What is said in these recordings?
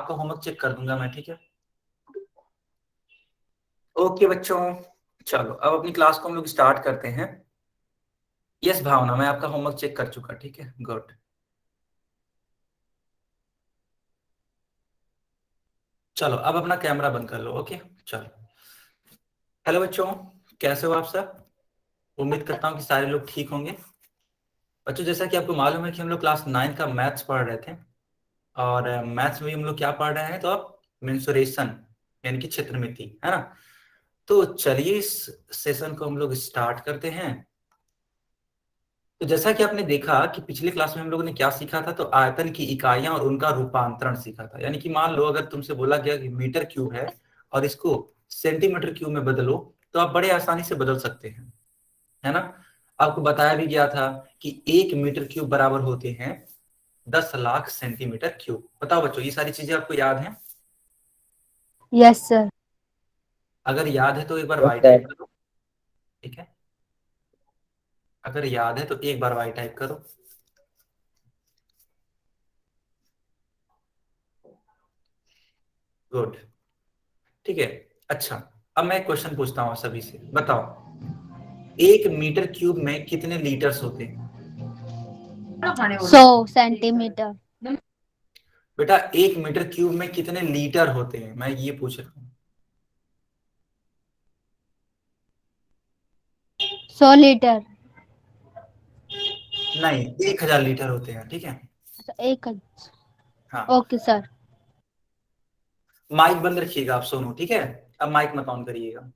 आपका homework check कर दूंगा मैं, ठीक है। ओके बच्चों, चलो अब अपनी क्लास को हम लोग स्टार्ट करते हैं। यस भावना, मैं आपका होमवर्क चेक कर चुका, ठीक है, गुड। चलो अब अपना कैमरा बंद कर लो, ओके। चलो, हेलो बच्चों, कैसे हो आप सब? उम्मीद करता हूँ कि सारे लोग ठीक होंगे। बच्चों, जैसा कि आपको मालूम है कि हम लोग क्लास 9 का मैथ्स पढ़ रहे थे, और मैथ्स में हम लोग क्या पढ़ रहे हैं, तो अब मेंसुरेशन यानी कि क्षेत्रमिति, है ना। तो चलिए इस सेशन को हम लोग स्टार्ट करते हैं। तो जैसा कि आपने देखा कि पिछले क्लास में हम लोगों ने क्या सीखा था, तो आयतन की इकाइयां और उनका रूपांतरण सीखा था। यानी कि मान लो अगर तुमसे बोला गया कि मीटर क्यूब है और इसको सेंटीमीटर क्यूब में बदलो, तो आप बड़े आसानी से बदल सकते हैं, है ना। आपको बताया भी गया था कि 1 मीटर क्यूब बराबर होते हैं 10 लाख सेंटीमीटर क्यूब। बताओ बच्चों, ये सारी चीजें आपको याद हैं? Yes sir. अगर याद है तो एक बार यस वाई सर। टाइप करो, ठीक है। अगर याद है तो एक बार वाई टाइप करो। गुड, ठीक है। अच्छा, अब मैं एक क्वेश्चन पूछता हूँ सभी से, बताओ 1 मीटर क्यूब में कितने लीटर्स होते हैं? 100 सेंटीमीटर। बेटा 1 मीटर क्यूब में कितने लीटर होते हैं, मैं ये पूछ रहा हूँ। 100 लीटर। नहीं, 1000 लीटर होते हैं, ठीक है। एक। हाँ, ओके सर। माइक बंद रखिएगा आप सोनू, ठीक है। अब माइक मत ऑन करिएगा।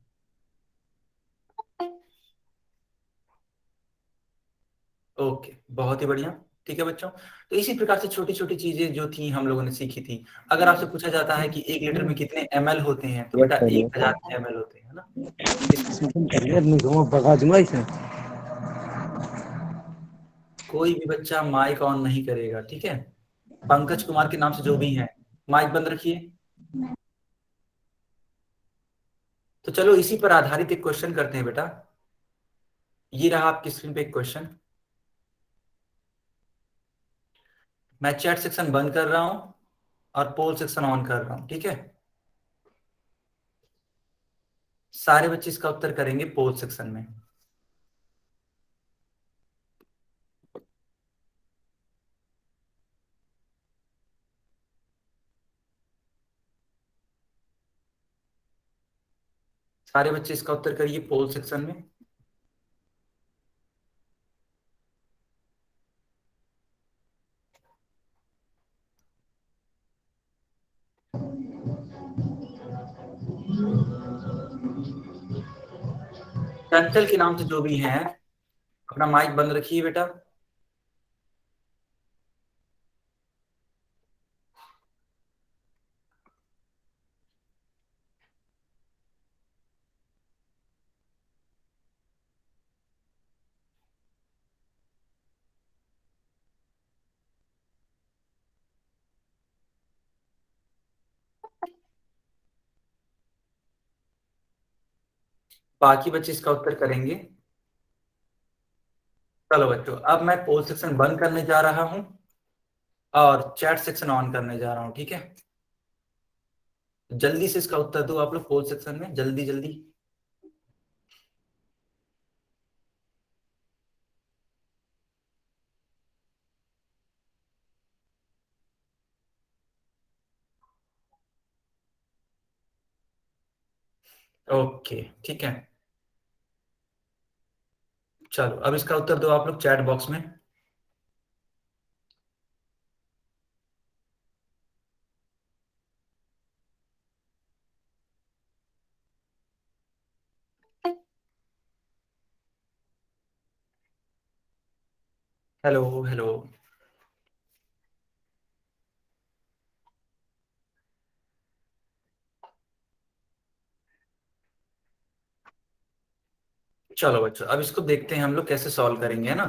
ओके, बहुत ही बढ़िया, ठीक है बच्चों। तो इसी प्रकार से छोटी छोटी चीजें जो थी हम लोगों ने सीखी थी। अगर आपसे पूछा जाता है कि 1 लीटर में कितने ml होते हैं, तो यस बेटा सर। यस 1000 ml होते हैं, ना। इस सर। कोई भी बच्चा माइक ऑन नहीं करेगा, ठीक है। पंकज कुमार के नाम से जो भी है, माइक बंद रखिए। तो चलो इसी पर आधारित एक क्वेश्चन करते हैं बेटा। ये रहा आपकी स्क्रीन पे एक क्वेश्चन। मैं चैट सेक्शन बंद कर रहा हूं और पोल सेक्शन ऑन कर रहा हूं, ठीक है। सारे बच्चे इसका उत्तर करेंगे पोल सेक्शन में। सारे बच्चे इसका उत्तर करिए पोल सेक्शन में। चंचल के नाम से जो भी हैं, अपना माइक बंद रखिए बेटा। बाकी बच्चे इसका उत्तर करेंगे। चलो बच्चों, अब मैं पोल सेक्शन बंद करने जा रहा हूं और चैट सेक्शन ऑन करने जा रहा हूं, ठीक है। जल्दी से इसका उत्तर दो आप लोग पोल सेक्शन में, जल्दी जल्दी। ओके, ठीक है। चलो अब इसका उत्तर दो आप लोग चैट बॉक्स में। Hello hello. चलो बच्चों, अब इसको देखते हैं हम लोग कैसे सॉल्व करेंगे, है ना।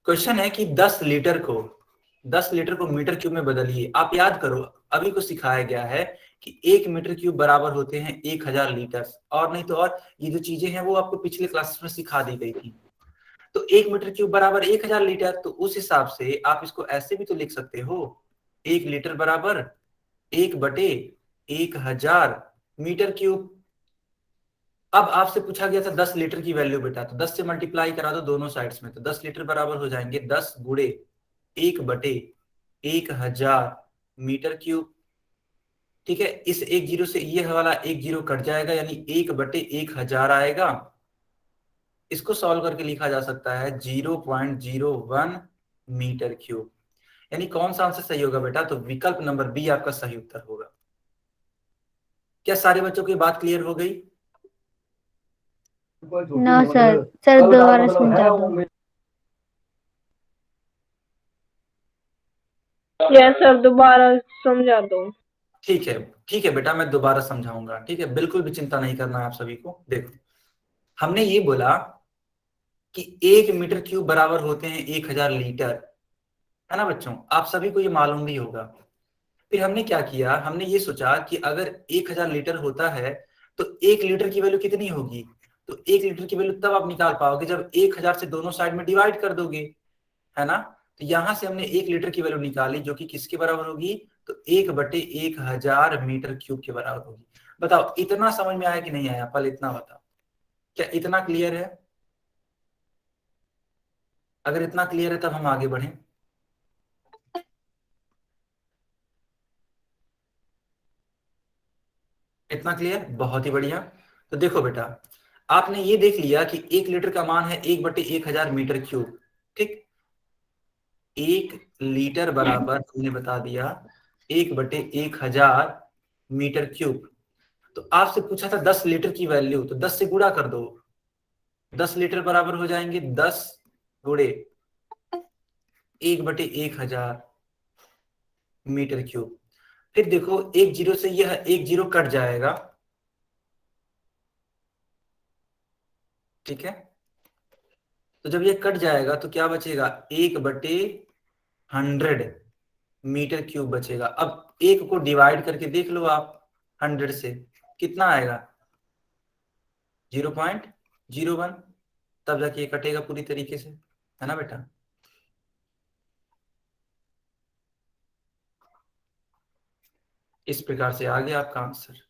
क्वेश्चन है कि 10 लीटर को मीटर क्यूब में बदलिए। आप याद करो, अभी को सिखाया गया है कि 1 मीटर क्यूब बराबर होते हैं 1000 लीटर, और नहीं तो और ये जो चीजें हैं वो आपको पिछले क्लासेस में सिखा दी गई थी। तो 1 मीटर क्यूब बराबर 1000 लीटर, तो उस हिसाब से आप इसको ऐसे भी तो लिख सकते हो, 1 लीटर बराबर 1/1000 मीटर क्यूब। अब आपसे पूछा गया था 10 लीटर की वैल्यू बेटा, तो 10 से मल्टीप्लाई करा दो दोनों साइड्स में, तो 10 लीटर बराबर हो जाएंगे 10 गुणे 1/1000 मीटर क्यूब। ठीक है, इस एक जीरो से ये वाला एक जीरो कट जाएगा, यानी 1/1000 आएगा। इसको सॉल्व करके लिखा जा सकता है 0.01 मीटर क्यूब। यानी कौन सा आंसर सही होगा बेटा? तो विकल्प नंबर बी आपका सही उत्तर होगा। क्या सारे बच्चों की बात क्लियर हो गई? ना सर, सर दोबारा समझा दो। यस सर, दोबारा समझा दो। ठीक है, ठीक है बेटा, मैं दोबारा समझाऊंगा। ठीक है, बिल्कुल भी चिंता नहीं करना है आप सभी को। देखो, हमने ये बोला कि 1 मीटर क्यूब बराबर होते हैं 1000 लीटर, है ना बच्चों? आप सभी को ये मालूम भी होगा। फिर हमने क्या किया, हमने ये सोचा कि अगर 1000 लीटर होता है तो 1 लीटर की वैल्यू कितनी होगी? तो 1 लीटर की वैल्यू तब आप निकाल पाओगे जब 1000 से दोनों साइड में डिवाइड कर दोगे, है ना? तो यहां से हमने 1 लीटर की वैल्यू निकाली, जो कि किसके बराबर होगी? तो 1/1000 मीटर क्यूब के बराबर होगी। बताओ, इतना समझ में आया कि नहीं आया? पहले इतना बताओ, क्या इतना क्लियर है? अगर इतना क्लियर है तब हम आगे बढ़ें। इतना क्लियर, बहुत ही बढ़िया। तो देखो बेटा, आपने ये देख लिया कि 1 लीटर का मान है 1/1000 मीटर क्यूब। ठीक, 1 लीटर बराबर हमने बता दिया 1/1000 मीटर क्यूब। तो आपसे पूछा था 10 लीटर की वैल्यू, तो 10 से गुणा कर दो। 10 लीटर बराबर हो जाएंगे 10 गुणे 1/1000 मीटर क्यूब। फिर देखो, एक जीरो से यह एक जीरो कट जाएगा। ठीक है, तो जब ये कट जाएगा तो क्या बचेगा? 1/100 मीटर क्यूब बचेगा। अब एक को डिवाइड करके देख लो आप 100 से, कितना आएगा? 0.01। तब जाके ये कटेगा पूरी तरीके से, है ना बेटा? इस प्रकार से आ गया आपका आंसर।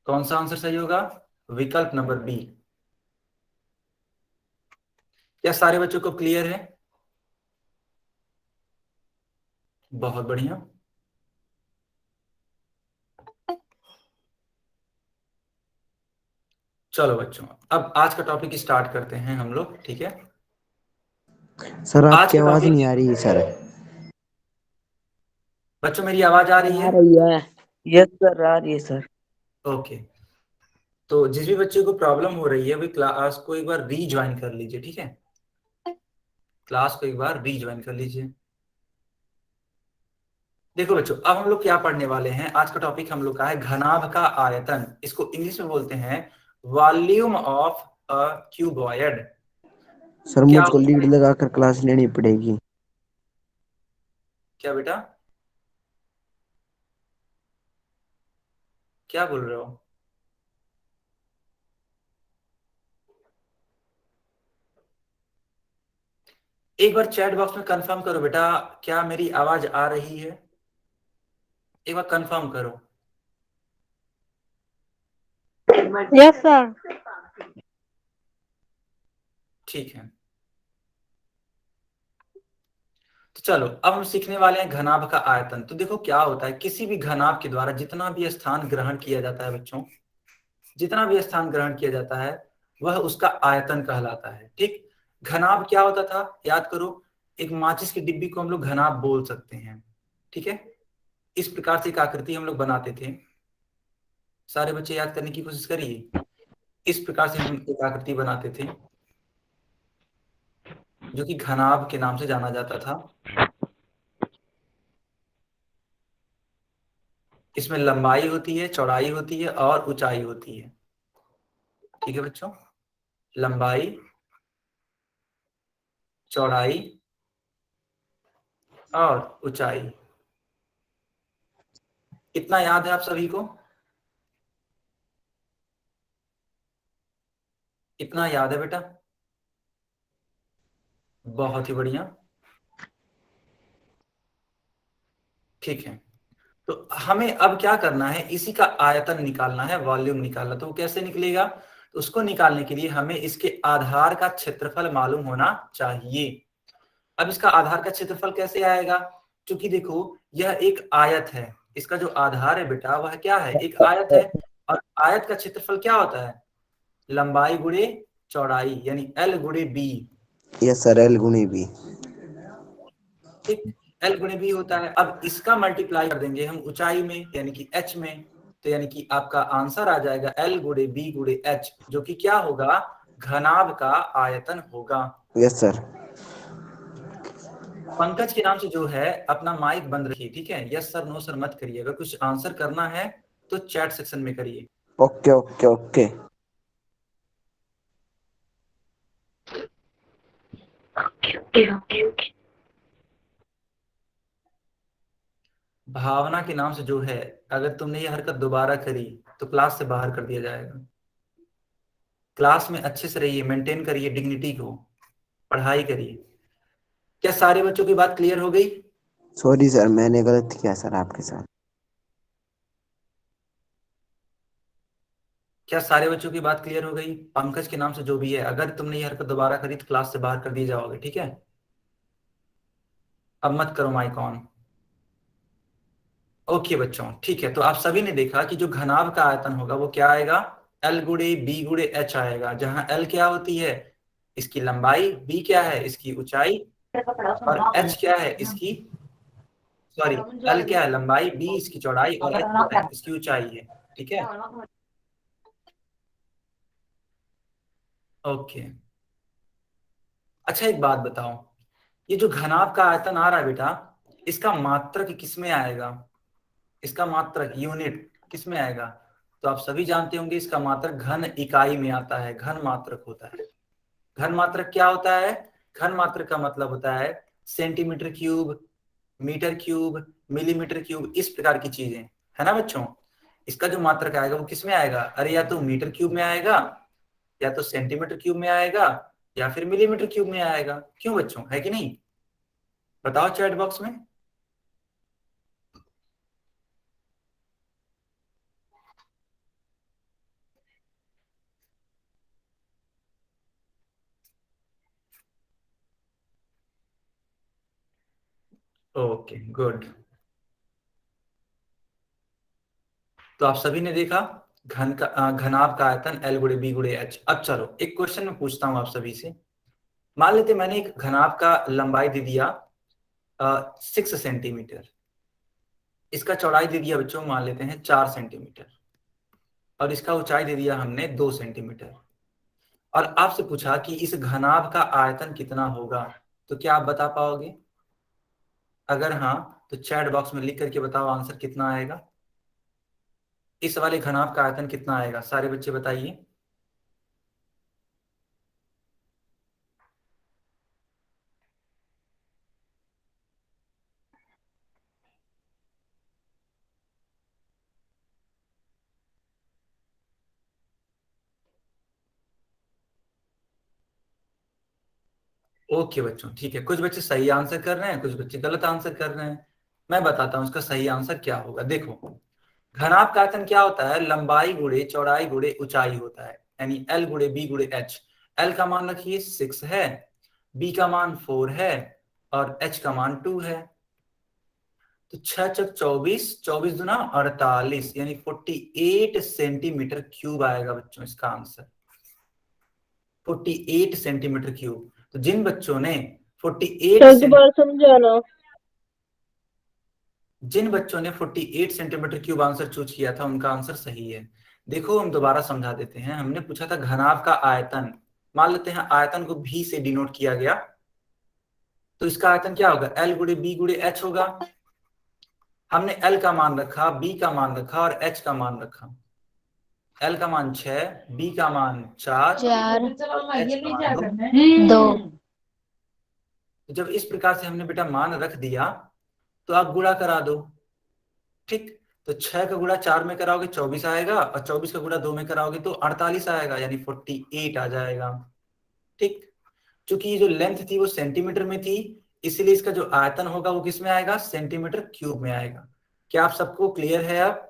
कौन सा आंसर सही होगा? विकल्प नंबर बी। क्या सारे बच्चों को क्लियर है? बहुत बढ़िया। चलो बच्चों, अब आज का टॉपिक स्टार्ट करते हैं हम लोग। ठीक है, सर आज आपकी का आवाज टॉपिक, नहीं आ रही है सर। बच्चों मेरी आवाज आ रही है? आ रही है। यस सर, आ रही है सर। ओके, तो जिस भी बच्चे को प्रॉब्लम हो रही है वे क्लास को एक बार रीज्वाइन कर लीजिए। ठीक है, क्लास को एक बार रीज्वाइन कर लीजिए। देखो बच्चों, अब हम लोग क्या पढ़ने वाले हैं। आज का टॉपिक हम लोग का है घनाभ का आयतन। इसको इंग्लिश में बोलते हैं volume of a cuboid. Sir क्या मुझको होता लीड है? लगाकर क्लास लेनी पड़ेगी। क्या बेटा, क्या बोल रहे हो? एक बार चैट बॉक्स में कंफर्म करो बेटा, क्या मेरी आवाज आ रही है? एक बार कंफर्म करो। Yes sir. ठीक है, तो चलो अब हम सीखने वाले हैं घनाभ का आयतन। तो देखो क्या होता है, किसी भी घनाभ के द्वारा जितना भी स्थान ग्रहण किया जाता है बच्चों, जितना भी स्थान ग्रहण किया जाता है वह उसका आयतन कहलाता है। ठीक, घनाभ क्या होता था याद करो। एक माचिस की डिब्बी को हम लोग घनाभ बोल सकते हैं। ठीक है, इस प्रकार से एक आकृति हम लोग बनाते थे। सारे बच्चे याद करने की कोशिश करिए। इस प्रकार से हम एक आकृति बनाते थे जो कि घनाभ के नाम से जाना जाता था। इसमें लंबाई होती है, चौड़ाई होती है और ऊंचाई होती है। ठीक है बच्चों, लंबाई, चौड़ाई और ऊंचाई। इतना याद है आप सभी को? इतना याद है बेटा? बहुत ही बढ़िया। ठीक है, तो हमें अब क्या करना है, इसी का आयतन निकालना है, वॉल्यूम निकालना। तो वो कैसे निकलेगा, तो उसको निकालने के लिए हमें इसके आधार का क्षेत्रफल मालूम होना चाहिए। अब इसका आधार का क्षेत्रफल कैसे आएगा, क्योंकि देखो यह एक आयत है, इसका जो आधार है बेटा वह क्या है, एक आयत है। और आयत का क्षेत्रफल क्या होता है, लंबाई गुणे चौड़ाई, यानी एल गुणे बी। यस सर, एल गुणी बी। ठीक, एल गुणे बी होता है। अब इसका मल्टीप्लाई कर देंगे हम ऊंचाई में, यानी कि एच में। तो यानी कि आपका आंसर आ जाएगा एल गुणे बी गुणे एच, जो कि क्या होगा, घनाभ का आयतन होगा। Yes sir. पंकज के नाम से जो है अपना माइक बंद रखिए, ठीक है। यस सर नो सर मत करिए, अगर कुछ आंसर करना है तो चैट सेक्शन में करिए। Okay okay okay. भावना के नाम से जो है, अगर तुमने ये हरकत दोबारा करी तो क्लास से बाहर कर दिया जाएगा। क्लास में अच्छे से रहिए, मेंटेन करिए डिग्निटी को, पढ़ाई करिए। क्या सारे बच्चों की बात क्लियर हो गई? सॉरी सर, मैंने गलत किया सर आपके साथ। क्या सारे बच्चों की बात क्लियर हो गई? पंकज के नाम से जो भी है, अगर तुमने ये हरकत दोबारा करी तो क्लास से बाहर कर दिए जाओगे, ठीक है। अब मत करो माइक ऑन। ओके बच्चों, ठीक है। तो आप सभी ने देखा कि जो घनाभ का आयतन होगा वो क्या आएगा, एल गुणे बी गुणे एच आएगा, जहां एल क्या होती है, इसकी लंबाई, बी क्या है, इसकी ऊंचाई, और एच क्या है, इसकी, सॉरी, एल क्या है, लंबाई, बी इसकी चौड़ाई, और एच क्या है, इसकी ऊंचाई है, ठीक है। ओके, अच्छा एक बात बताओ, ये जो घनाभ का आयतन आ रहा है बेटा, इसका मात्रक किस में आएगा, इसका मात्रक यूनिट किस में आएगा? तो आप सभी जानते होंगे इसका मात्रक घन इकाई में आता है, घन मात्रक होता है। घन मात्रक क्या होता है, घन मात्रक का मतलब होता है centimetre cube, metre cube, millimetre cube, इस प्रकार की चीजें, है ना बच्चों। इसका जो मात्रक आएगा वो किस में आएगा, अरे या तो मीटर क्यूब में आएगा, या तो सेंटीमीटर क्यूब में आएगा, या फिर मिलीमीटर क्यूब में आएगा। क्यों बच्चों, है कि नहीं, बताओ चैट बॉक्स में। Okay good. तो आप सभी ने देखा घनाभ का आयतन एल गुणे बी गुणे एच। अब चलो एक क्वेश्चन मैं पूछता हूं आप सभी से। मान लेते मैंने एक घनाभ का लंबाई दे दिया 6 सेंटीमीटर, इसका चौड़ाई दे दिया बच्चों मान लेते हैं 4 सेंटीमीटर, और इसका ऊंचाई दे दिया हमने 2 सेंटीमीटर, और आपसे पूछा कि इस घनाभ का आयतन कितना होगा, तो क्या आप बता पाओगे? अगर हाँ तो चैट बॉक्स में लिख करके बताओ आंसर कितना आएगा, इस वाले घनाभ का आयतन कितना आएगा, सारे बच्चे बताइए। ओके बच्चों, ठीक है, कुछ बच्चे सही आंसर कर रहे हैं, कुछ बच्चे गलत आंसर कर रहे हैं। मैं बताता हूं इसका सही आंसर क्या होगा। देखो घनाभ का आयतन क्या होता है, लंबाई गुणे चौड़ाई गुणे ऊंचाई होता है, यानी एल गुणे बी गुणे एच। एल का मान रखिए 6 है, बी का मान 4 है, और एच का मान 2 है। तो 6 × 24, 24 × 2 = 48, यानी 48 सेंटीमीटर क्यूब आएगा बच्चों इसका आंसर, 48 सेंटीमीटर क्यूब। तो जिन बच्चों ने 48 सर दोबारा समझाना। जिन बच्चों ने 48 सेंटीमीटर क्यूब आंसर चूज किया था उनका आंसर सही है। देखो हम दोबारा समझा देते हैं, हमने पूछा था घनाभ का आयतन, मान लेते हैं आयतन को भी से डिनोट किया गया, तो इसका आयतन क्या होगा, एल गुणे बी गुणे एच होगा। हमने एल का मान रखा, बी का मान रखा, और एच का मान रखा। एल का मान 6, बी का मान 4, 2। जब इस प्रकार से हमने बेटा मान रख दिया तो आप गुणा करा दो, ठीक। तो 6 का गुणा 4 में कराओगे 24 आएगा, और 24 का गुणा 2 में कराओगे तो 48 आएगा, यानी 48 आ जाएगा, ठीक। चूंकि ये जो लेंथ थी वो सेंटीमीटर में थी, इसलिए इसका जो आयतन होगा वो किस में आएगा, सेंटीमीटर क्यूब में आएगा। क्या आप सबको क्लियर है? आप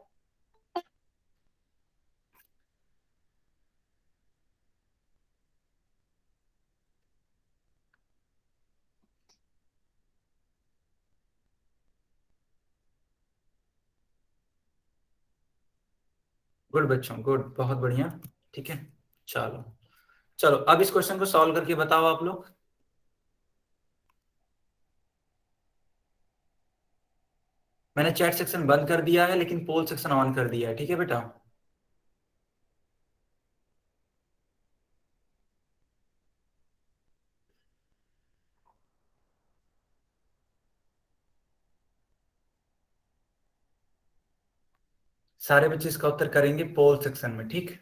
गुड बच्चों, गुड, बहुत बढ़िया। ठीक है, चलो चलो अब इस क्वेश्चन को सॉल्व करके बताओ आप लोग। मैंने चैट सेक्शन बंद कर दिया है लेकिन पोल सेक्शन ऑन कर दिया है, ठीक है बेटा? सारे बच्चे इसका उत्तर करेंगे पोल सेक्शन में, ठीक?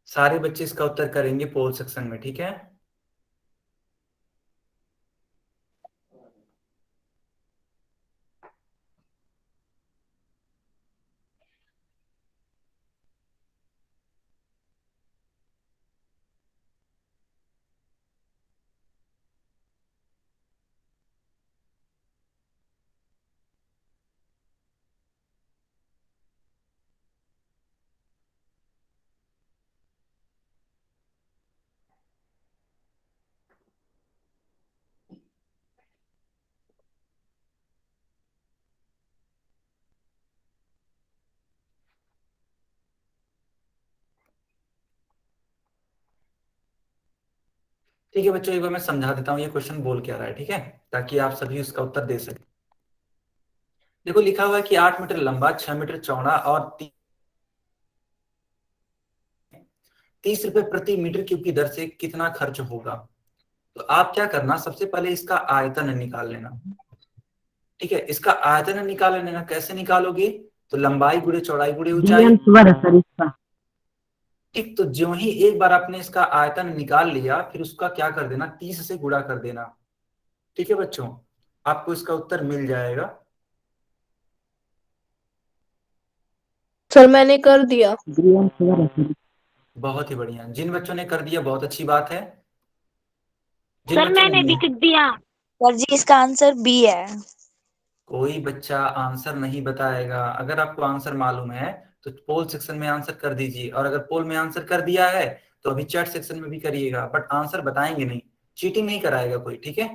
सारे बच्चे इसका उत्तर करेंगे पोल सेक्शन में, ठीक है? ठीक है बच्चों, एक बार मैं समझा देता हूँ ये क्वेश्चन बोल क्या रहा है, ठीक है? ताकि आप सभी उसका उत्तर दे सकें। देखो लिखा हुआ है कि 8 मीटर लंबा, 6 मीटर चौड़ा और 30 रुपए प्रति मीटर क्यूब की दर से कितना खर्च होगा। तो आप क्या करना, सबसे पहले इसका आयतन निकाल लेना। ठीक है, इसका आयतन निकाल लेना। कैसे निकालोगे? तो लंबाई गुणे चौड़ाई गुणे ऊंचाई। ठीक, तो जो ही एक बार आपने इसका आयतन निकाल लिया, फिर उसका क्या कर देना, 30 से गुणा कर देना। ठीक है बच्चों, आपको इसका उत्तर मिल जाएगा। सर मैंने कर दिया। बहुत ही बढ़िया, जिन बच्चों ने कर दिया बहुत अच्छी बात है। जिन सर बच्चों ने मैंने भी नहीं, लिख दिया। सर जी इसका आंसर बी है। कोई बच्चा आंसर नहीं बताएगा। अगर आपको आंसर मालूम है तो पोल सेक्शन में आंसर कर दीजिए, और अगर पोल में आंसर कर दिया है तो अभी चैट सेक्शन में भी करिएगा, बट आंसर बताएंगे नहीं। चीटिंग नहीं कराएगा कोई, ठीक है?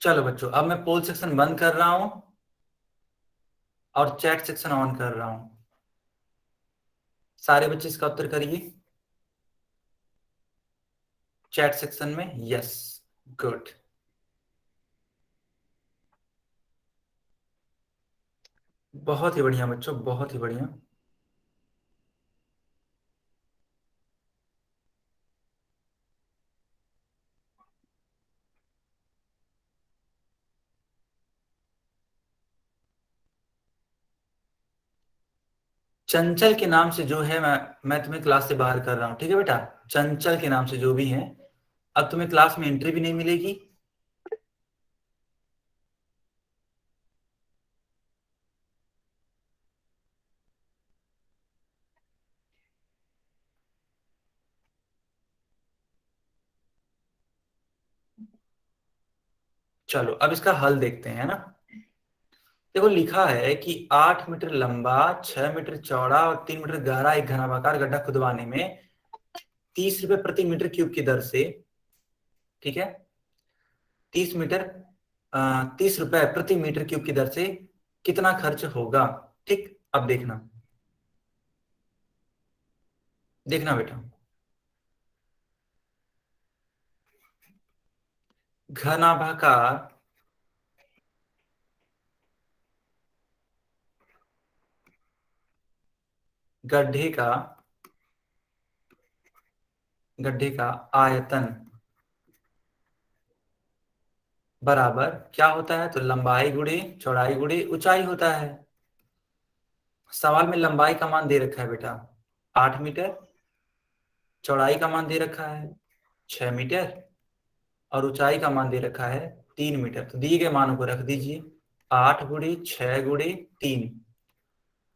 चलो बच्चों, अब मैं पोल सेक्शन बंद कर रहा हूं और चैट सेक्शन ऑन कर रहा हूं। सारे बच्चे इसका उत्तर करिए चैट सेक्शन में। यस, गुड, बहुत ही बढ़िया बच्चों, बहुत ही बढ़िया। चंचल के नाम से जो है, मैं तुम्हें क्लास से बाहर कर रहा हूं, ठीक है बेटा? चंचल के नाम से जो भी है, अब तुम्हें क्लास में एंट्री भी नहीं मिलेगी। चलो अब इसका हल देखते हैं ना। देखो लिखा है कि 8 मीटर लंबा, 6 मीटर चौड़ा और 3 मीटर गहरा एक घनाभाकार गड्ढा खुदवाने में 30 रुपए प्रति मीटर क्यूब की दर से, ठीक है, 30 मीटर 30 रुपए प्रति मीटर क्यूब की दर से कितना खर्च होगा। ठीक, अब देखना, देखना बेटा, घनाभाकार गड्ढे का आयतन बराबर क्या होता है? तो लंबाई गुणे चौड़ाई गुणे ऊंचाई होता है। सवाल में लंबाई का मान दे रखा है बेटा 8 मीटर, चौड़ाई का मान दे रखा है 6 मीटर और ऊंचाई का मान दे रखा है 3 मीटर। तो दिए गए मानों को रख दीजिए, 8 गुणे 6 गुणे 3,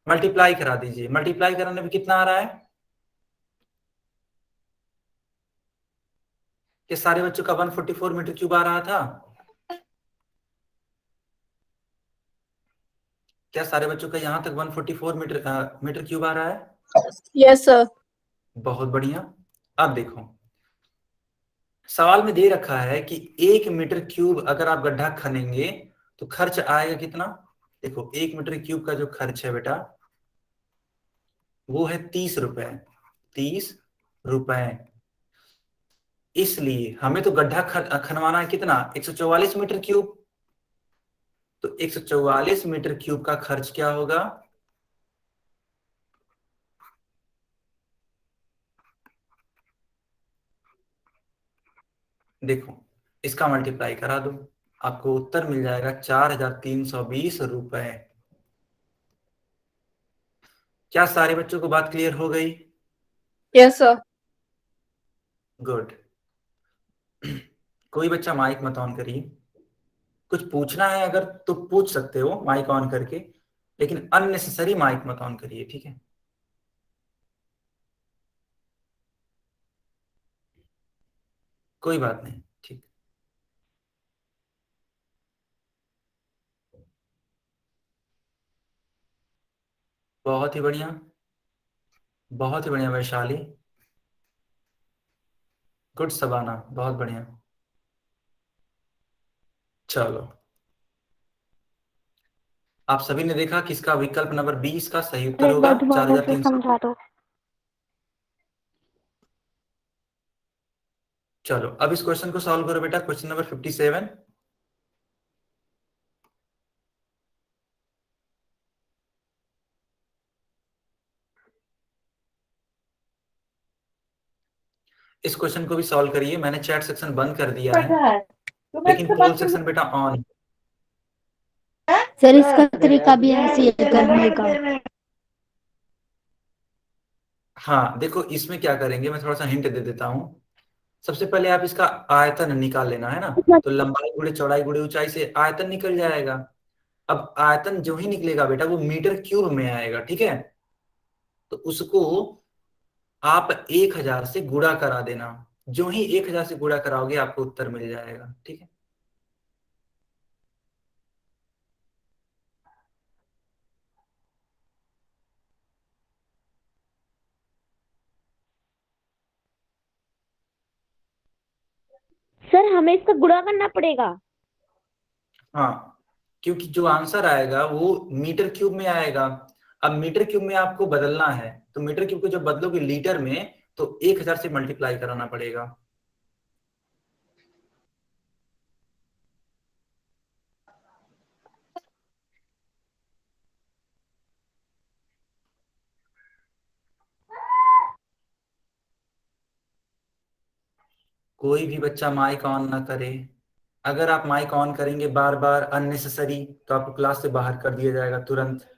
मल्टीप्लाई करा दीजिए। मल्टीप्लाई कराने में कितना आ रहा है? कि सारे बच्चों का 144 मीटर क्यूब आ रहा था? क्या सारे बच्चों का यहां तक 144 मीटर क्यूब आ रहा है? Yes sir. बहुत बढ़िया। अब देखो सवाल में दे रखा है कि 1 मीटर क्यूब अगर आप गड्ढा खनेंगे तो खर्च आएगा कितना? देखो 1 मीटर क्यूब का जो खर्च है बेटा वो है 30 रुपए। 30 रुपए। इसलिए हमें तो गड्ढा खनवाना है कितना? 144 मीटर क्यूब। तो 144 मीटर क्यूब का खर्च क्या होगा? देखो इसका मल्टीप्लाई करा दो, आपको उत्तर मिल जाएगा 4320 रुपए। क्या सारे बच्चों को बात क्लियर हो गई? Yes sir. गुड। कोई बच्चा माइक मत ऑन करिए। कुछ पूछना है अगर तो पूछ सकते हो माइक ऑन करके, लेकिन अननेसेसरी माइक मत ऑन करिए, ठीक है? कोई बात नहीं, ठीक। बहुत ही बढ़िया, बहुत ही बढ़िया वैशाली। गुड सबाना, बहुत बढ़िया। चलो आप सभी ने देखा कि इसका विकल्प नंबर 20 का सही उत्तर एक होगा बार दोबारा से 4300। समझा दो। चलो अब इस क्वेश्चन को सॉल्व करो बेटा, क्वेश्चन नंबर 57। इस क्वेश्चन को भी सॉल्व करिए। मैंने चैट सेक्शन बंद कर दिया है, लेकिन पोल सेक्शन बेटा ऑन। सर इसका तरीका भी ऐसे है करने का। हाँ देखो इसमें क्या करेंगे, मैं थोड़ा सा हिंट दे देता हूँ। सबसे पहले आप इसका आयतन निकाल लेना है ना, तो लंबाई गुणे चौड़ाई गुणे ऊंचाई से आयतन निकल जाएगा। अब आयतन जो ही निकलेगा बेटा वो मीटर क्यूब में आएगा, ठीक है? तो उसको आप 1000 से गुणा करा देना। जो ही 1000 से गुणा कराओगे आपको उत्तर मिल जाएगा, ठीक है? सर हमें इसका गुणा करना पड़ेगा। हाँ क्योंकि जो आंसर आएगा वो मीटर क्यूब में आएगा। अब मीटर क्यूब में आपको बदलना है, तो मीटर क्यूब को जब बदलोगे लीटर में तो 1000 से मल्टीप्लाई कराना पड़ेगा। कोई भी बच्चा माइक ऑन ना करे। अगर आप माइक ऑन करेंगे बार बार अननेसेसरी तो आपको क्लास से बाहर कर दिया जाएगा तुरंत।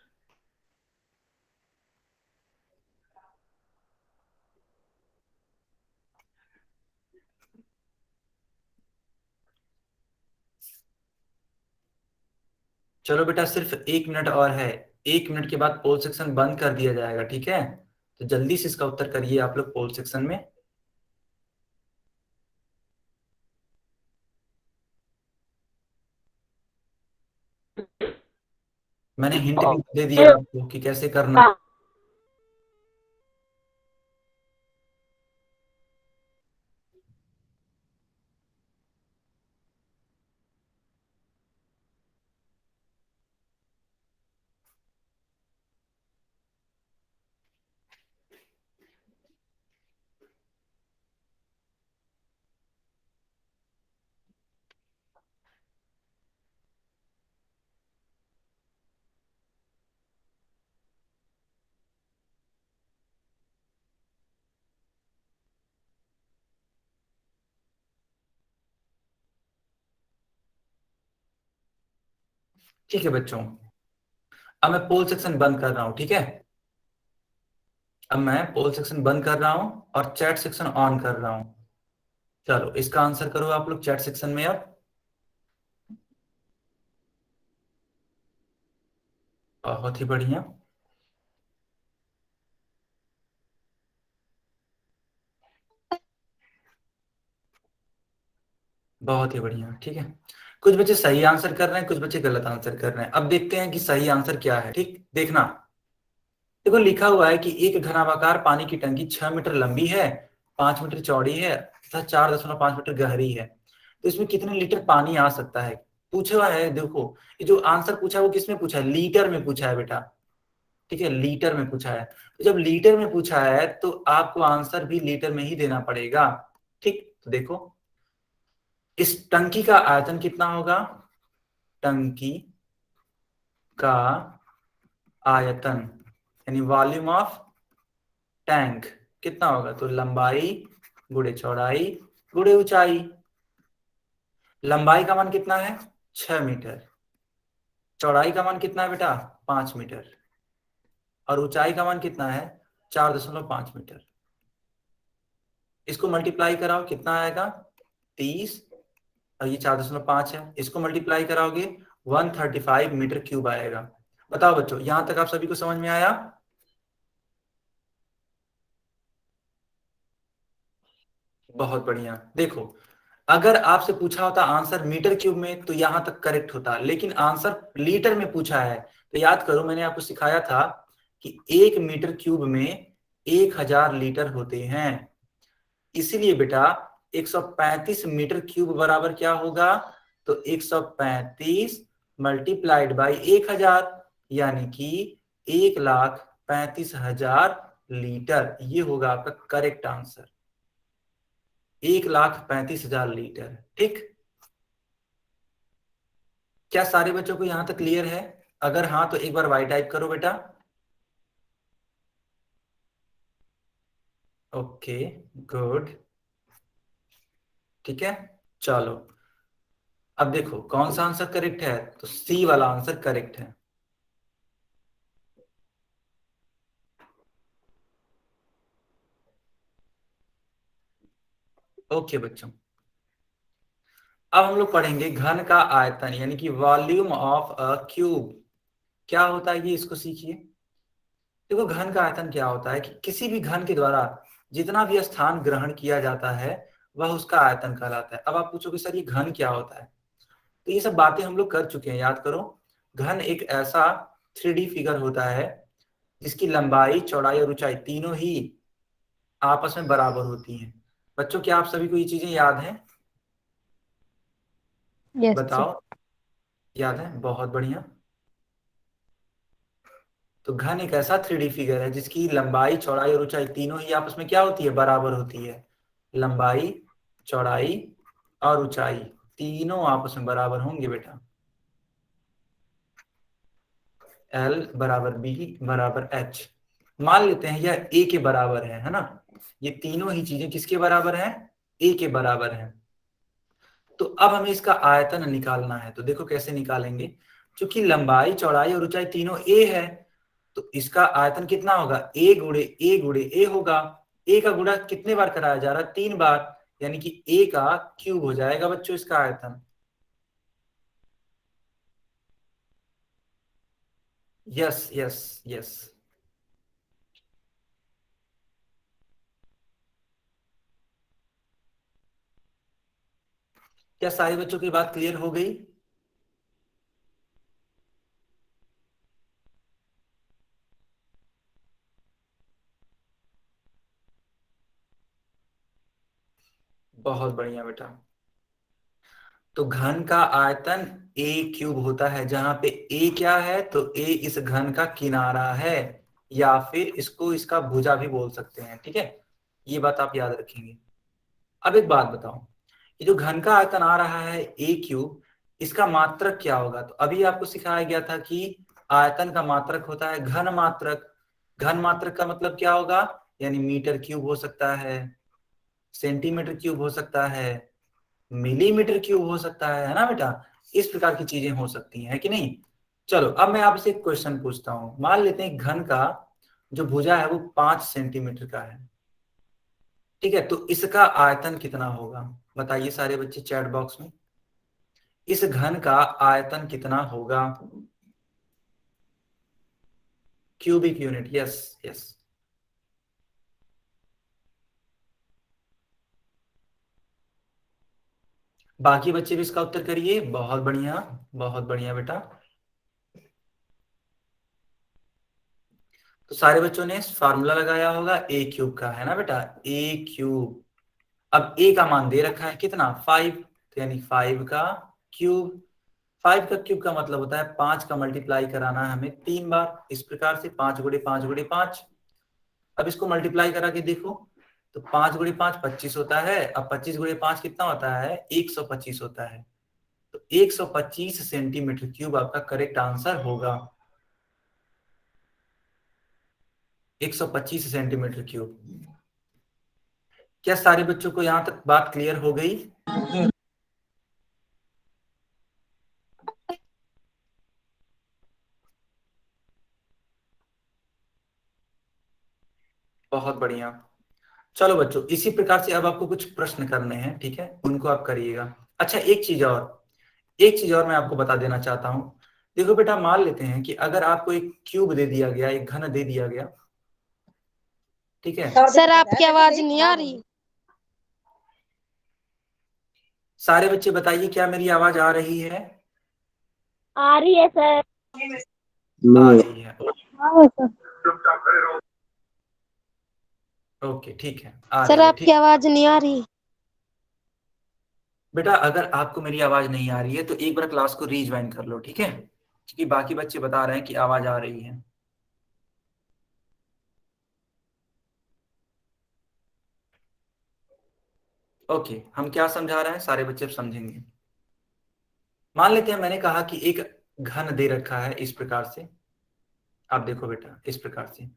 चलो बेटा सिर्फ 1 मिनट और है, 1 मिनट के बाद पोल सेक्शन बंद कर दिया जाएगा, ठीक है? तो जल्दी से इसका उत्तर करिए आप लोग पोल सेक्शन में। मैंने हिंट भी दे दिया आपको कि कैसे करना है। ठीक है बच्चों, अब मैं पोल सेक्शन बंद कर रहा हूं, ठीक है। अब मैं पोल सेक्शन बंद कर रहा हूं और चैट सेक्शन ऑन कर रहा हूं। चलो इसका आंसर करो आप लोग चैट सेक्शन में अब। बहुत ही बढ़िया। बहुत ही बढ़िया, ठीक है। कुछ बच्चे सही आंसर कर रहे हैं, कुछ बच्चे गलत आंसर कर रहे हैं। अब देखते हैं कि सही आंसर क्या है, ठीक देखना। देखो लिखा हुआ है कि एक घनाभाकार पानी की टंकी 6 मीटर लंबी है, 5 मीटर चौड़ी है तथा 4.5 मीटर गहरी है। तो इसमें कितने लीटर पानी आ सकता है पूछा हुआ है। देखो ये जो आंसर पूछा है वो किसमें पूछा है, लीटर में पूछा है बेटा, ठीक है, लीटर में पूछा है। तो जब लीटर में पूछा है तो आपको आंसर भी लीटर में ही देना पड़ेगा, ठीक। तो देखो इस टंकी का आयतन कितना होगा, टंकी का आयतन यानी वॉल्यूम ऑफ टैंक कितना होगा, तो लंबाई गुणे चौड़ाई गुणे ऊंचाई। लंबाई का मान कितना है 6 मीटर, चौड़ाई का मान कितना है बेटा 5 मीटर, और ऊंचाई का मान कितना है 4.5 मीटर। इसको मल्टीप्लाई कराओ कितना आएगा 30, और ये 4.5 है, इसको मल्टीप्लाई कराओगे 135 मीटर क्यूब आएगा। बताओ बच्चों यहां तक आप सभी को समझ में आया। बहुत बढ़िया। देखो अगर आपसे पूछा होता आंसर मीटर क्यूब में तो यहां तक करेक्ट होता, लेकिन आंसर लीटर में पूछा है। तो याद करो मैंने आपको सिखाया था कि 1 मीटर क्यूब में 1000 लीटर होते हैं। इसीलिए बेटा 135 मीटर क्यूब बराबर क्या होगा, तो 135 मल्टीप्लाइड बाई 1000 यानी कि 1,35,000 लीटर। ये होगा आपका करेक्ट आंसर, 1,35,000 लीटर, ठीक। क्या सारे बच्चों को यहां तक क्लियर है? अगर हाँ तो एक बार वाई टाइप करो बेटा। ओके गुड, ठीक है। चलो अब देखो कौन सा आंसर करेक्ट है, तो सी वाला आंसर करेक्ट है। ओके बच्चों, अब हम लोग पढ़ेंगे घन का आयतन यानी कि वॉल्यूम ऑफ अ क्यूब क्या होता है, ये इसको सीखिए। देखो घन का आयतन क्या होता है कि किसी भी घन के द्वारा जितना भी स्थान ग्रहण किया जाता है वह उसका आयतन कहलाता है। अब आप पूछोगे सर ये घन क्या होता है, तो ये सब बातें हम लोग कर चुके हैं, याद करो। घन एक ऐसा 3D फिगर होता है जिसकी लंबाई चौड़ाई और ऊंचाई तीनों ही आपस में बराबर होती हैं। बच्चों क्या आप सभी को ये चीजें याद हैं? Yes, sir. बताओ याद है, बहुत बढ़िया। तो घन एक ऐसा 3D फिगर है जिसकी लंबाई चौड़ाई और ऊंचाई तीनों ही आपस में क्या होती है, बराबर होती है। लंबाई चौड़ाई और ऊंचाई तीनों आपस में बराबर होंगे बेटा। L बराबर B बराबर H। मान लेते हैं यह A के बराबर है ना। ये तीनों ही चीजें किसके बराबर हैं, A के बराबर हैं। तो अब हमें इसका आयतन निकालना है। तो देखो कैसे निकालेंगे, क्योंकि लंबाई चौड़ाई और ऊंचाई तीनों A है तो इसका आयतन कितना होगा, A गुणे A गुणे A होगा। A का गुणा कितने बार कराया जा रहा है, 3 बार, यानी कि A का क्यूब हो जाएगा बच्चों इसका आयतन। Yes yes yes. क्या सारे बच्चों की बात क्लियर हो गई? बहुत बढ़िया बेटा। तो घन का आयतन A क्यूब होता है, जहां पे A क्या है, तो A इस घन का किनारा है, या फिर इसको इसका भुजा भी बोल सकते हैं, ठीक है। ये बात आप याद रखेंगे। अब एक बात बताओ, ये जो घन का आयतन आ रहा है A क्यूब, इसका मात्रक क्या होगा? तो अभी आपको सिखाया गया था कि आयतन का मात्रक होता है घन मात्रक। घन मात्रक का मतलब क्या होगा, यानी मीटर क्यूब हो सकता है, सेंटीमीटर क्यूब हो सकता है, मिलीमीटर क्यूब हो सकता है ना बेटा। इस प्रकार की चीजें हो सकती हैं, है कि नहीं। चलो अब मैं आपसे एक क्वेश्चन पूछता हूं। मान लेते हैं घन का जो भुजा है वो 5 सेंटीमीटर का है, ठीक है, तो इसका आयतन कितना होगा? बताइए सारे बच्चे चैट बॉक्स में, इस घन का आयतन कितना होगा? Cubic unit, yes yes. बाकी बच्चे भी इसका उत्तर करिए। बहुत बढ़िया, बहुत बढ़िया बेटा। तो सारे बच्चों ने फार्मूला लगाया होगा ए क्यूब का, है ना बेटा, ए क्यूब। अब ए का मान दे रखा है कितना, 5, तो यानी 5 का क्यूब। 5 का क्यूब का मतलब होता है 5 का मल्टीप्लाई कराना है हमें 3 बार, इस प्रकार से 5 गुणे 5 गुणे 5। अब इसको मल्टीप्लाई करा के देखो, तो 5 गुणे 5 25 होता है। अब 25 गुणे 5 कितना होता है, 125 होता है। तो 125 सेंटीमीटर क्यूब आपका करेक्ट आंसर होगा। 125 सेंटीमीटर क्यूब। क्या सारे बच्चों को यहां तक बात क्लियर हो गई? बहुत बढ़िया। चलो बच्चों, इसी प्रकार से अब आपको कुछ प्रश्न करने हैं, ठीक है, उनको आप करिएगा। अच्छा एक चीज और मैं आपको बता देना चाहता हूं। देखो बेटा, मान लेते हैं कि अगर आपको एक क्यूब दे दिया गया, एक घन दे दिया गया, ठीक है। सर आपकी आवाज नहीं आ रही। सारे बच्चे बताइए, क्या मेरी आवाज आ रही है? आ रही है सर। आ रही है, ओके ठीक है, आ सर रही है, आपकी ठीक। आवाज नहीं आ रही। बेटा अगर आपको मेरी आवाज नहीं आ रही है तो एक बार क्लास को रीज्वाइन कर लो, ठीक है, क्योंकि बाकी बच्चे बता रहे हैं कि आवाज आ रही है। ओके, हम क्या समझा रहे हैं, सारे बच्चे अब समझेंगे। मान लेते हैं मैंने कहा कि एक घन दे रखा है इस प्रकार से। आप देखो बेटा, इस प्रकार से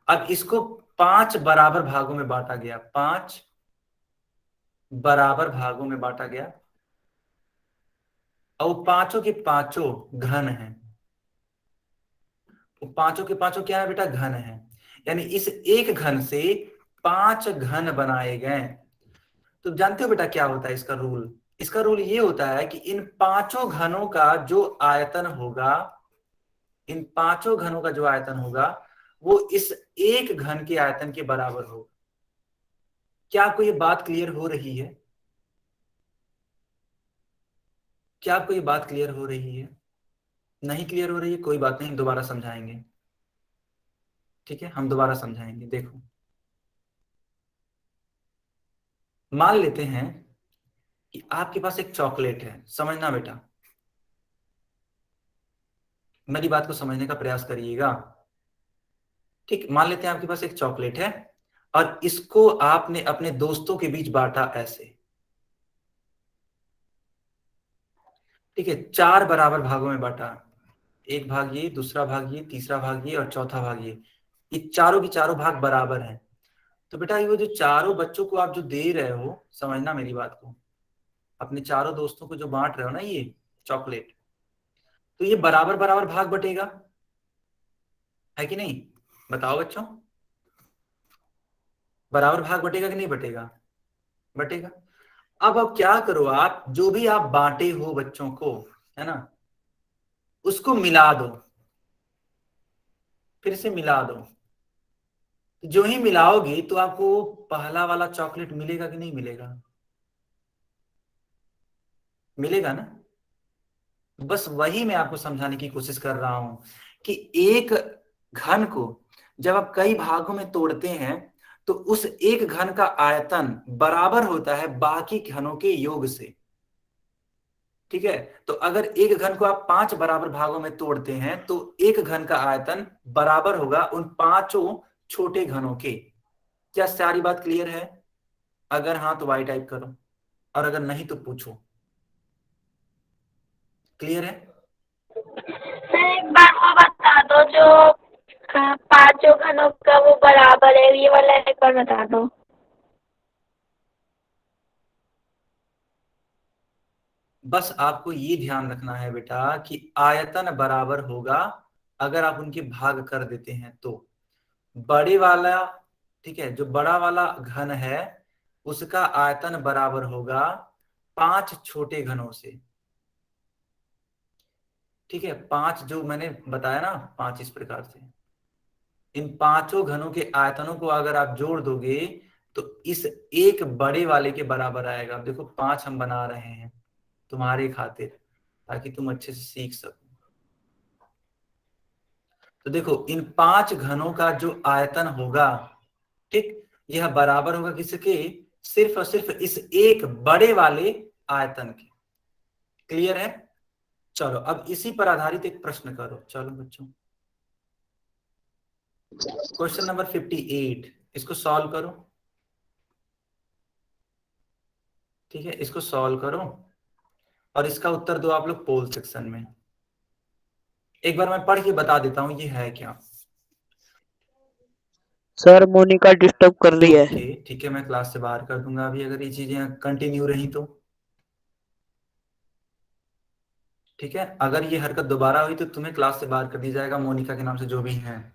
अब इसको 5 बराबर भागों में बांटा गया, 5 बराबर भागों में बांटा गया, और वो पांचों के पांचों घन हैं। वो पांचों के पांचों क्या है बेटा, घन है। यानी इस एक घन से 5 घन बनाए गए। तो जानते हो बेटा क्या होता है इसका रूल? इसका रूल ये होता है कि इन पांचों घनों का जो आयतन होगा, इन पांचों घनों का जो आयतन होगा वो इस एक घन के आयतन के बराबर होगा। क्या आपको ये बात क्लियर हो रही है? क्या आपको ये बात क्लियर हो रही है? नहीं क्लियर हो रही है, कोई बात नहीं, दोबारा समझाएंगे, ठीक है, हम दोबारा समझाएंगे। देखो, मान लेते हैं कि आपके पास एक चॉकलेट है, समझना बेटा, मेरी बात को समझने का प्रयास करिएगा। ठीक, मान लेते हैं आपके पास एक चॉकलेट है और इसको आपने अपने दोस्तों के बीच बांटा ऐसे, ठीक है, 4 बराबर भागों में बांटा। एक भाग ये, दूसरा भाग ये, तीसरा भाग ये और चौथा भाग ये चारों की चारों भाग बराबर हैं। तो बेटा ये वो जो चारों बच्चों को आप जो दे रहे हो, समझना मेरी बात को, अपने चारों दोस्तों को जो बांट रहे हो ना ये चॉकलेट, तो ये बराबर बराबर भाग बटेगा, है कि नहीं? बताओ बच्चों, बराबर भाग बटेगा कि नहीं बटेगा? बटेगा। अब क्या करो, आप जो भी आप बांटे हो बच्चों को, है ना, उसको मिला दो, फिर से मिला दो। जो ही मिलाओगे तो आपको पहला वाला चॉकलेट मिलेगा कि नहीं मिलेगा? मिलेगा ना। बस वही मैं आपको समझाने की कोशिश कर रहा हूं कि एक घन को जब आप कई भागों में तोड़ते हैं तो उस एक घन का आयतन बराबर होता है बाकी घनों के योग से, ठीक है। तो अगर एक घन को आप 5 बराबर भागों में तोड़ते हैं तो एक घन का आयतन बराबर होगा उन पांचों छोटे घनों के। क्या सारी बात क्लियर है? अगर हाँ तो वाई टाइप करो, और अगर नहीं तो पूछो। क्लियर है? सर एक बार वो बता दो, जो पांचों घनों का वो बराबर है, ये वाला एक बार बता दो। बस आपको ये ध्यान रखना है बेटा कि आयतन बराबर होगा अगर आप उनके भाग कर देते हैं तो बड़े वाला, ठीक है, जो बड़ा वाला घन है उसका आयतन बराबर होगा 5 छोटे घनों से। ठीक है, 5 जो मैंने बताया ना, 5 इस प्रकार से, इन पांचों घनों के आयतनों को अगर आप जोड़ दोगे तो इस एक बड़े वाले के बराबर आएगा। अब देखो 5 हम बना रहे हैं तुम्हारे खातिर ताकि तुम अच्छे से सीख सको। तो देखो इन 5 घनों का जो आयतन होगा, ठीक, यह बराबर होगा किसके? सिर्फ और सिर्फ इस एक बड़े वाले आयतन के। क्लियर है? चलो अब इसी पर आधारित एक प्रश्न करो। चलो बच्चों, क्वेश्चन नंबर 58, इसको सॉल्व करो। ठीक है, इसको सॉल्व करो और इसका उत्तर दो आप लोग पोल सेक्शन में। एक बार मैं पढ़ के बता देता हूं ये है क्या। सर मोनिका डिस्टर्ब कर रही है। ओके ठीक है, मैं क्लास से बाहर कर दूंगा अभी अगर ये चीजें कंटिन्यू रही तो। ठीक है, अगर ये हरकत दोबारा हुई तो तुम्हें क्लास से बाहर कर दिया जाएगा, मोनिका के नाम से जो भी हैं।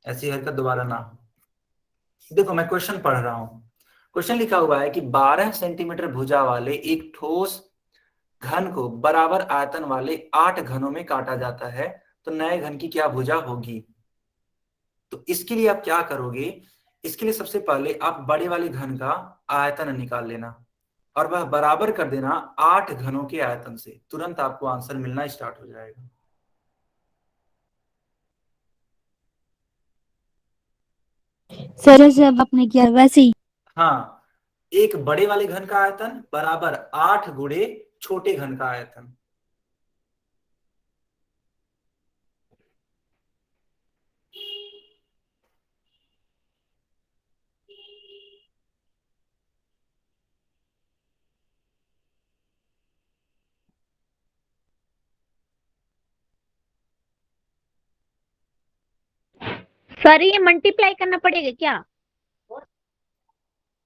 ऐसी हरकत दोबारा ना हो। देखो मैं क्वेश्चन पढ़ रहा हूं। क्वेश्चन लिखा हुआ है कि 12 सेंटीमीटर भुजा वाले एक ठोस घन को बराबर आयतन वाले 8 घनों में काटा जाता है, तो नए घन की क्या भुजा होगी? तो इसके लिए आप क्या करोगे? इसके लिए सबसे पहले आप बड़े वाले घन का आयतन निकाल लेना और वह बराबर कर देना 8 घनों के आयतन से। तुरंत आपको आंसर मिलना स्टार्ट हो जाएगा। सर जैसे अब आपने किया वैसे ही। हाँ, एक बड़े वाले घन का आयतन बराबर 8 गुणे छोटे घन का आयतन। सर ये मल्टीप्लाई करना पड़ेगा क्या?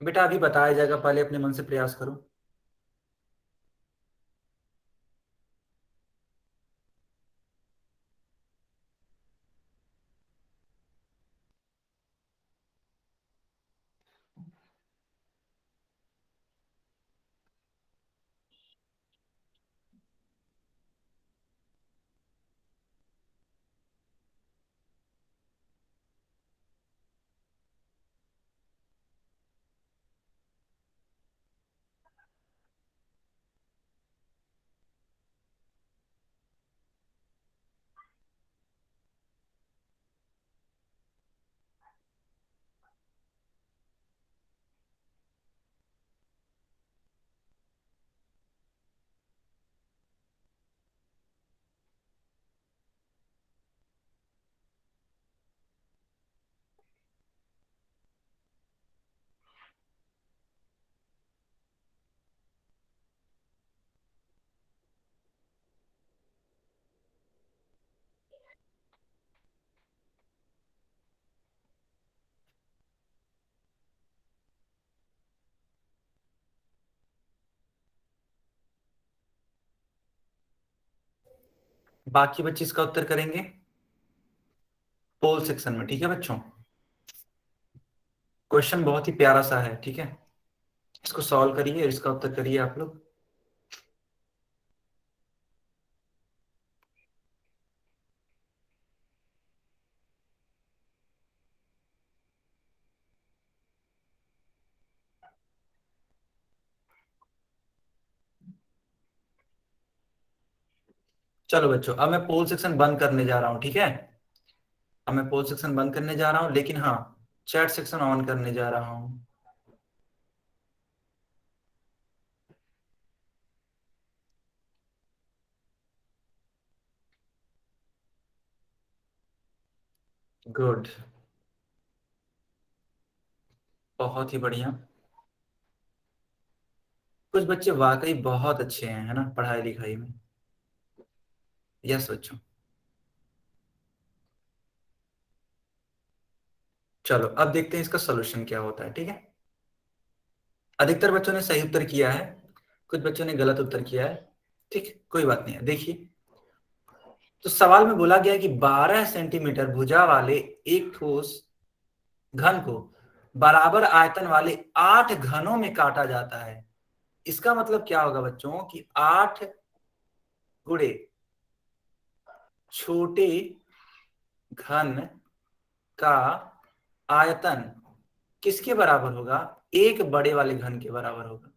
बेटा अभी बताया जाएगा, पहले अपने मन से प्रयास करो। बाकी बच्चे इसका उत्तर करेंगे पोल सेक्शन में। ठीक है बच्चों, क्वेश्चन बहुत ही प्यारा सा है। ठीक है, इसको सॉल्व करिए और इसका उत्तर करिए आप लोग। चलो बच्चों, अब मैं पोल सेक्शन बंद करने जा रहा हूं। ठीक है, अब मैं पोल सेक्शन बंद करने जा रहा हूं, लेकिन हाँ, चैट सेक्शन ऑन करने जा रहा हूं। गुड, बहुत ही बढ़िया। कुछ बच्चे वाकई बहुत अच्छे हैं, है ना, पढ़ाई लिखाई में। यस बच्चों, चलो अब देखते हैं इसका सोल्यूशन क्या होता है। ठीक है, अधिकतर बच्चों ने सही उत्तर किया है। कुछ बच्चों ने गलत उत्तर किया है, ठीक, कोई बात नहीं है। देखिए, तो सवाल में बोला गया है कि 12 सेंटीमीटर भुजा वाले एक ठोस घन को बराबर आयतन वाले 8 घनों में काटा जाता है। इसका मतलब क्या होगा बच्चों कि 8 गुणे छोटे घन का आयतन किसके बराबर होगा? एक बड़े वाले घन के बराबर होगा।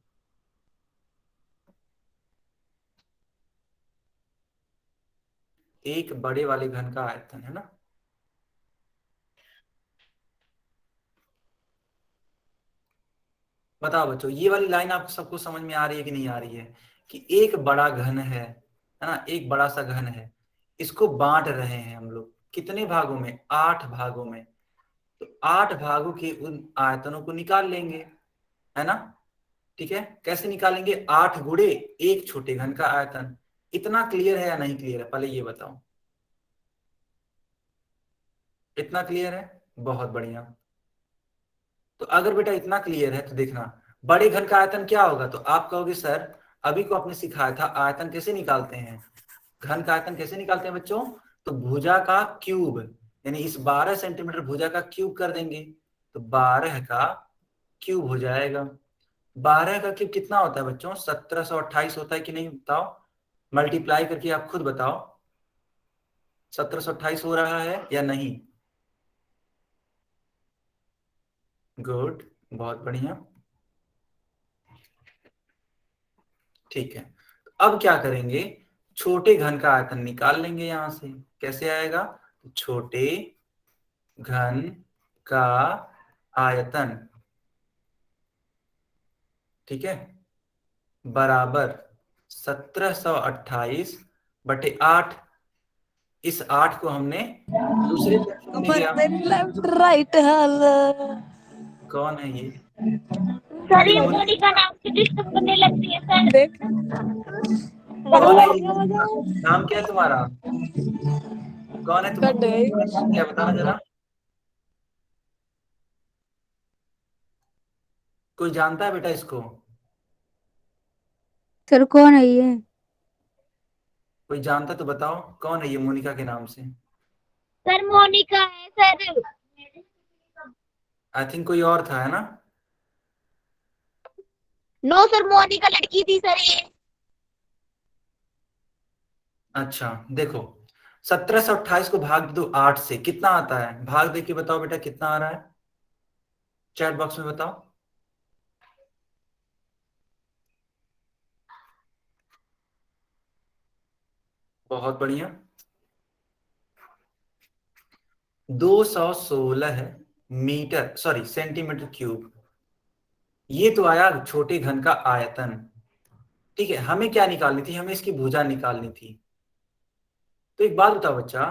एक बड़े वाले घन का आयतन, है ना। बताओ बच्चों, ये वाली लाइन आप सबको समझ में आ रही है कि नहीं आ रही है? कि एक बड़ा घन है ना, एक बड़ा सा घन है, इसको बांट रहे हैं हम लोग कितने भागों में? 8 भागों में। तो 8 भागों के उन आयतनों को निकाल लेंगे, है ना। ठीक है, कैसे निकालेंगे? 8 गुणे एक छोटे घन का आयतन। इतना क्लियर है या नहीं क्लियर है, पहले ये बताओ। इतना क्लियर है? बहुत बढ़िया। तो अगर बेटा इतना क्लियर है तो देखना, बड़े घन का आयतन क्या होगा? तो आप कहोगे सर अभी को आपने सिखाया था आयतन कैसे निकालते हैं, घन का आयतन कैसे निकालते हैं बच्चों? तो भुजा का क्यूब, यानी इस 12 सेंटीमीटर भुजा का क्यूब कर देंगे, तो 12 का क्यूब हो जाएगा। 12 का क्यूब कितना होता है बच्चों? 1728 होता है कि नहीं, बताओ, मल्टीप्लाई करके आप खुद बताओ। 1728 हो रहा है या नहीं? गुड, बहुत बढ़िया, ठीक है। अब क्या करेंगे? छोटे घन का आयतन निकाल लेंगे यहां से। कैसे आएगा? तो छोटे घन का आयतन, ठीक है, बराबर 1728 बटे 8। इस 8 को हमने दूसरे पक्ष में लिया। लेफ्ट राइट हाल। कौन है ये? सर ये ये मोनिका नाम से डिस्टर्ब करने लगती है सर। देख कौन है ये? नाम क्या है तुम्हारा? कौन है तुम्हारा नाम क्या है? बताना जरा, कोई जानता है बेटा इसको? सर कौन है ये? कोई जानता तो बताओ, कौन है ये मोनिका के नाम से? सर मोनिका है सर। आई थिंक कोई और था, है ना। नो सर, मोनिका लड़की थी सर ये। अच्छा देखो, 1728 को भाग दो 8 से, कितना आता है? भाग दे के बताओ बेटा कितना आ रहा है, चैट बॉक्स में बताओ। बहुत बढ़िया, 216 मीटर, सॉरी सेंटीमीटर क्यूब। ये तो आया छोटे घन का आयतन। ठीक है, हमें क्या निकालनी थी? हमें इसकी भुजा निकालनी थी। तो एक बात बताओ बच्चा,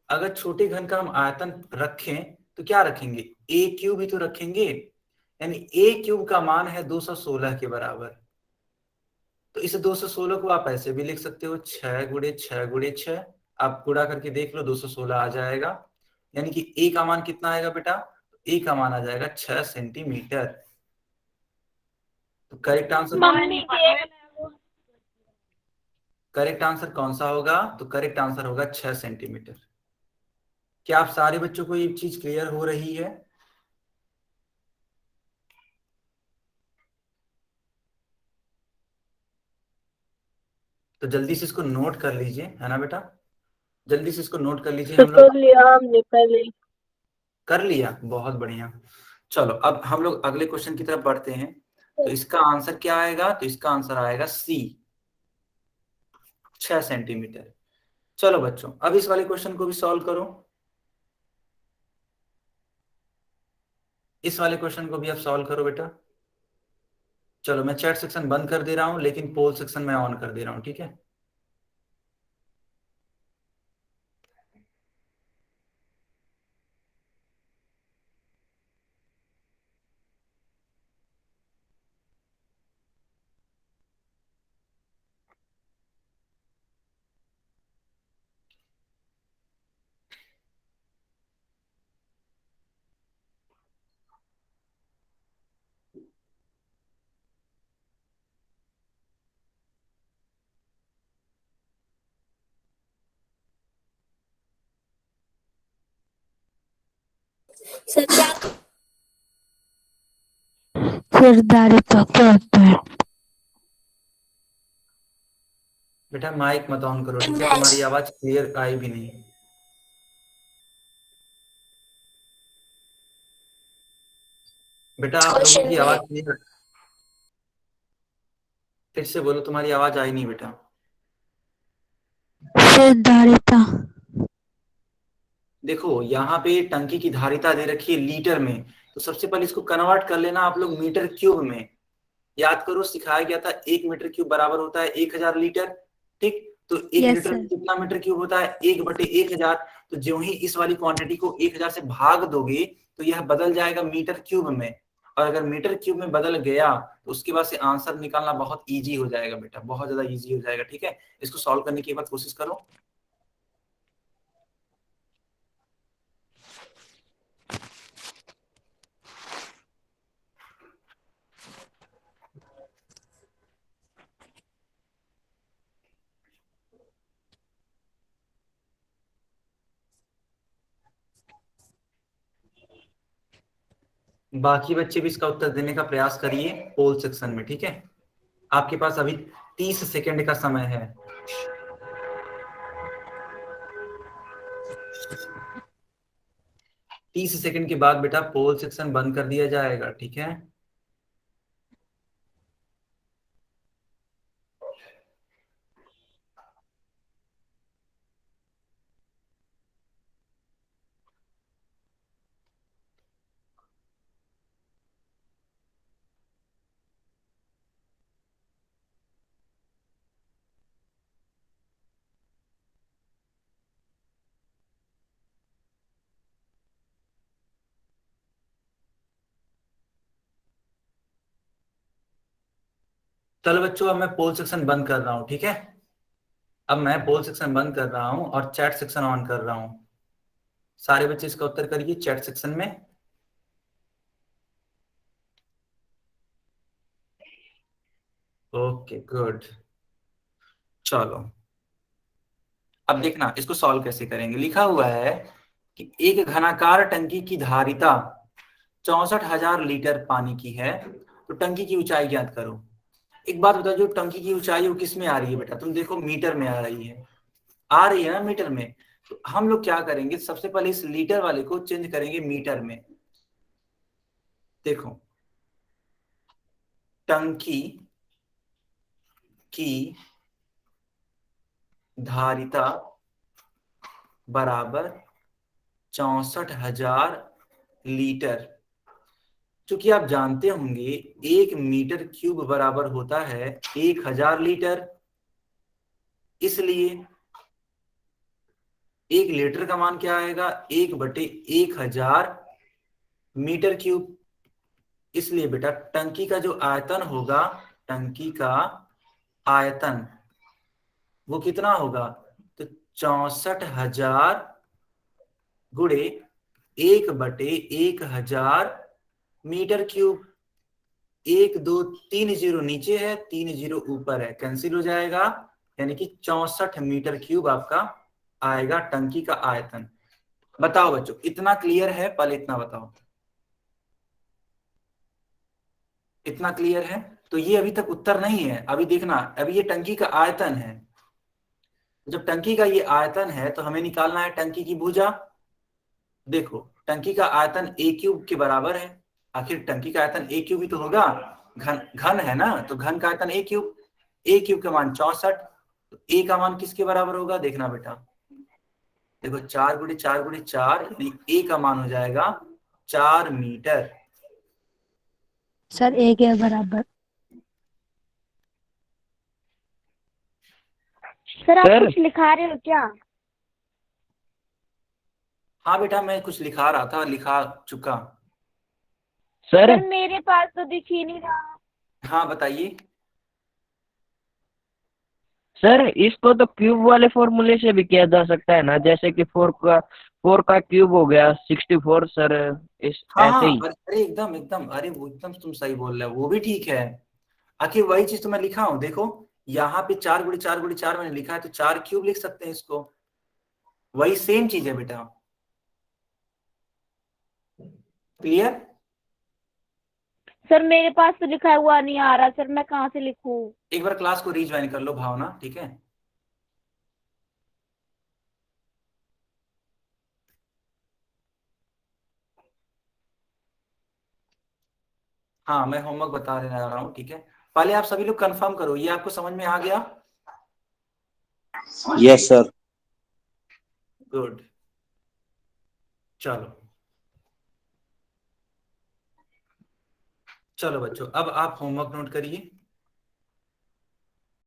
अगर छोटे घन का हम आयतन रखें तो क्या रखेंगे? ए क्यूब ही तो रखेंगे, यानी ए क्यूब का मान है 216 के बराबर। तो इस 216 को आप ऐसे भी लिख सकते हो, 6 गुणे 6 गुणे 6। आप गुणा करके देख लो, 216 आ जाएगा। यानी कि ए का मान कितना आएगा बेटा? ए का मान आ जाएगा 6 सेंटीमीटर। तो मम्मी के करेक्ट आंसर कौन सा होगा? तो करेक्ट आंसर होगा 6 सेंटीमीटर। क्या आप सारे बच्चों को ये चीज क्लियर हो रही है? तो जल्दी से इसको नोट कर लीजिए, है ना बेटा, जल्दी से इसको नोट कर लीजिए। हम लोग कर लिया हमने पहले ही। कर लिया, बहुत बढ़िया। चलो अब हम लोग अगले क्वेश्चन की तरफ बढ़ते हैं। तो इसका आंसर क्या आएगा? तो इसका आंसर आएगा सी, 6 सेंटीमीटर। चलो बच्चों, अब इस वाले क्वेश्चन को भी सॉल्व करो। इस वाले क्वेश्चन को भी आप सॉल्व करो बेटा। चलो मैं चैट सेक्शन बंद कर दे रहा हूं, लेकिन पोल सेक्शन मैं ऑन कर दे रहा हूं, ठीक है। सर क्या सर धारिता क्या होता है? बेटा माइक मत ऑन करो, ठीक है? तुम्हारी आवाज क्लियर आई भी नहीं। बेटा आप लोगों की आवाज क्लियर, फिर से बोलो, तुम्हारी आवाज आई नहीं बेटा। सर धारिता देखो यहाँ पे टंकी की धारिता दे रखी है लीटर में, तो सबसे पहले इसको कन्वर्ट कर लेना आप लोग मीटर क्यूब में। याद करो सिखाया गया था 1 मीटर क्यूब बराबर होता है 1000 लीटर, ठीक? तो 1 लीटर में कितना मीटर क्यूब होता है? 1/1000। तो जो ही इस वाली क्वांटिटी को 1000 से भाग दोगे तो यह बदल जाएगा मीटर क्यूब में, और अगर मीटर क्यूब में बदल गया तो उसके बाद से आंसर निकालना बहुत ईजी हो जाएगा बेटा, बहुत ज्यादा ईजी हो जाएगा, ठीक है? इसको सॉल्व करने की बाद कोशिश करो। बाकी बच्चे भी इसका उत्तर देने का प्रयास करिए पोल सेक्शन में, ठीक है? आपके पास अभी 30 सेकंड का समय है। तीस सेकंड के बाद बेटा पोल सेक्शन बंद कर दिया जाएगा, ठीक है? चलो बच्चों अब मैं पोल सेक्शन बंद कर रहा हूं, ठीक है? अब मैं पोल सेक्शन बंद कर रहा हूं और चैट सेक्शन ऑन कर रहा हूं। सारे बच्चे इसका उत्तर करिए चैट सेक्शन में। Okay good. चलो अब देखना इसको सॉल्व कैसे करेंगे। लिखा हुआ है कि एक घनाकार टंकी की धारिता 64,000 लीटर पानी की है, तो टंकी की ऊंचाई ज्ञात करो। एक बात बताओ, जो टंकी की ऊंचाई है वो किस में आ रही है बेटा? तुम देखो मीटर में आ रही है ना मीटर में। तो हम लोग क्या करेंगे, सबसे पहले इस लीटर वाले को चेंज करेंगे मीटर में। देखो टंकी की धारिता बराबर 64,000 लीटर। क्योंकि आप जानते होंगे 1 मीटर क्यूब बराबर होता है 1000 लीटर, इसलिए 1 लीटर का मान क्या आएगा? 1/1000 मीटर क्यूब। इसलिए बेटा टंकी का जो आयतन होगा, टंकी का आयतन वो कितना होगा? तो 64,000 गुणे 1/1000 मीटर क्यूब। 1 2 3 जीरो नीचे है, 3 जीरो ऊपर है, कैंसिल हो जाएगा, यानी कि 64 मीटर क्यूब आपका आएगा टंकी का आयतन। बताओ बच्चों इतना क्लियर है? पहले इतना बताओ, इतना क्लियर है? तो ये अभी तक उत्तर नहीं है, अभी देखना, अभी ये टंकी का आयतन है। जब टंकी का ये आयतन है तो हमें निकालना है टंकी की भुजा। देखो टंकी का आयतन ए क्यूब के बराबर है, आखिर टंकी का आयतन ए क्यूब ही तो होगा, घन घन है ना, तो घन का आयतन ए क्यूब। ए क्यूब का मान 64, तो ए का मान किसके बराबर होगा? देखना बेटा, देखो 4 × 4 × 4 यानी ए का मान हो जाएगा 4 मीटर। सर ए के बराबर। सर आप सर। कुछ लिखा रहे हो क्या? हाँ बेटा मैं कुछ लिखा रहा था, लिखा चुका। सर सर मेरे पास तो दिख ही नहीं रहा। हाँ बताइए। सर इसको तो क्यूब वाले फॉर्मूले से भी किया जा सकता है ना, जैसे कि 4 का क्यूब हो गया 64 सर, इस हाँ ऐसे हाँ ही। अरे एकदम एकदम, अरे वो एकदम तुम सही बोल रहे हो, वो भी ठीक है। आखिर वही चीज तो मैं लिखा हूँ, देखो यहाँ पे 4 × 4 × 4 मैंने लिखा है, तो 4 क्यूब लिख सकते हैं इसको, वही सेम चीज है बेटा। क्लियर? सर मेरे पास तो लिखा हुआ नहीं आ रहा सर, मैं कहाँ से लिखूं? एक बार क्लास को रीज्वाइन कर लो भावना, ठीक है? हाँ, मैं होमवर्क बता रहा हूँ, ठीक है? पहले आप सभी लोग कंफर्म करो, ये आपको समझ में आ गया? Yes sir. गुड। चलो चलो बच्चों, अब आप होमवर्क नोट करिए।